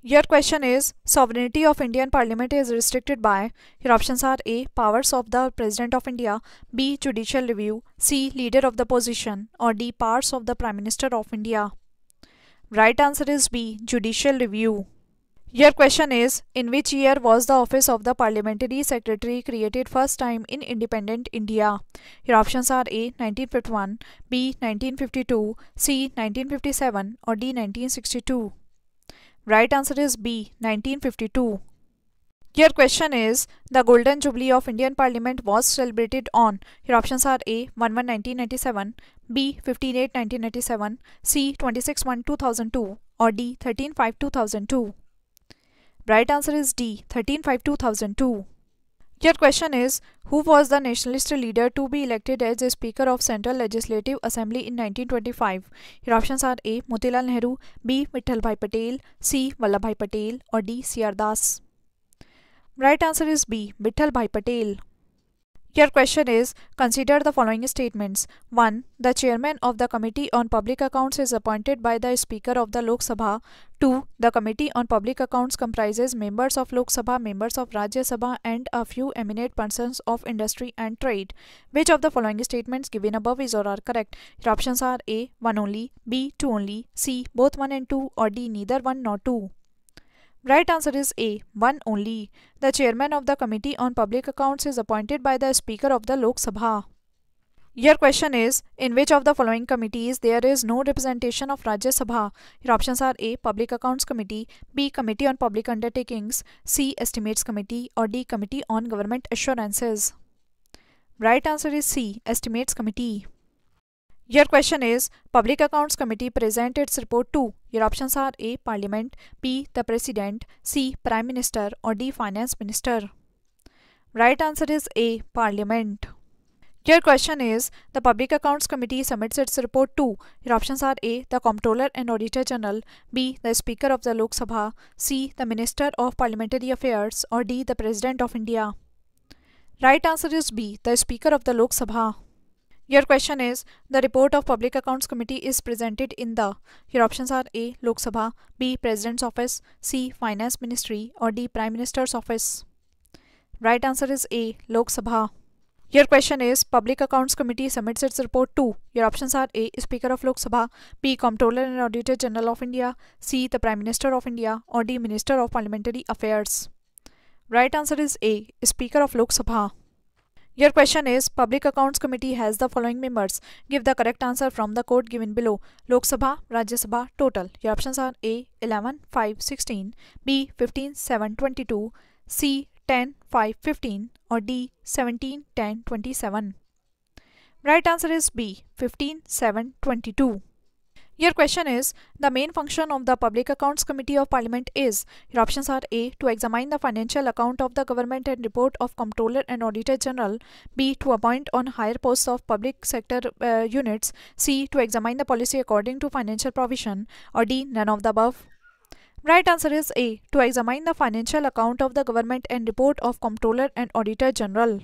Your question is, sovereignty of Indian Parliament is restricted by. Your options are A. Powers of the President of India, B. Judicial review, C. Leader of the opposition, or D. Powers of the Prime Minister of India. Right answer is B. Judicial review. Your question is, in which year was the office of the Parliamentary Secretary created first time in independent India? Your options are A. 1951, B. 1952, C. 1957, or D. 1962. Right answer is B. 1952. Your question is, the Golden Jubilee of Indian Parliament was celebrated on. Your options are A. 1/1/1997, B. 15/8/1997, C. 26/1/2002, or D. 13/5/2002. Right answer is D. 13/5/2002. Your question is, who was the nationalist leader to be elected as the Speaker of Central Legislative Assembly in 1925? Your options are A. Motilal Nehru, B. Vittalbhai Patel, C. Vallabhbhai Patel, or D. C.R. Das. Right answer is B. Vittalbhai Patel. Your question is, consider the following statements. 1. The chairman of the Committee on Public Accounts is appointed by the Speaker of the Lok Sabha. 2. The Committee on Public Accounts comprises members of Lok Sabha, members of Rajya Sabha, and a few eminent persons of industry and trade. Which of the following statements given above is or are correct? Your options are A. 1 only, B. 2 only, C. both 1 and 2, or D. neither 1 nor 2. Right answer is A. 1 only. The chairman of the Committee on Public Accounts is appointed by the Speaker of the Lok Sabha. Your question is, in which of the following committees there is no representation of Rajya Sabha? Your options are A. Public Accounts Committee, B. Committee on Public Undertakings, C. Estimates Committee, or D. Committee on Government Assurances. Right answer is C. Estimates Committee. Your question is, Public Accounts Committee present its report to. Your options are A. Parliament, B. the President, C. Prime Minister, or D. Finance Minister. Right answer is A. Parliament. Your question is, the Public Accounts Committee submits its report to. Your options are A. the Comptroller and Auditor General, B. the Speaker of the Lok Sabha, C. the Minister of Parliamentary Affairs, or D. the President of India. Right answer is B. the Speaker of the Lok Sabha. Your question is, the report of Public Accounts Committee is presented in the. Your options are A. Lok Sabha, B. President's Office, C. Finance Ministry, or D. Prime Minister's Office. Right answer is A. Lok Sabha. Your question is, Public Accounts Committee submits its report to. Your options are A. Speaker of Lok Sabha, B. Comptroller and Auditor General of India, C. the Prime Minister of India, or D. Minister of Parliamentary Affairs. Right answer is A. Speaker of Lok Sabha. Your question is, Public Accounts Committee has the following members. Give the correct answer from the code given below. Lok Sabha, Rajya Sabha, total. Your options are A. 11, 5, 16, B. 15, 7, 22, C. 10, 5, 15, or D. 17, 10, 27. Right answer is B. 15, 7, 22. Your question is, the main function of the Public Accounts Committee of Parliament is. Your options are A. to examine the financial account of the government and report of Comptroller and Auditor General, B. to appoint on higher posts of public sector units, C. to examine the policy according to financial provision, or D. none of the above. Right answer is A. to examine the financial account of the government and report of Comptroller and Auditor General.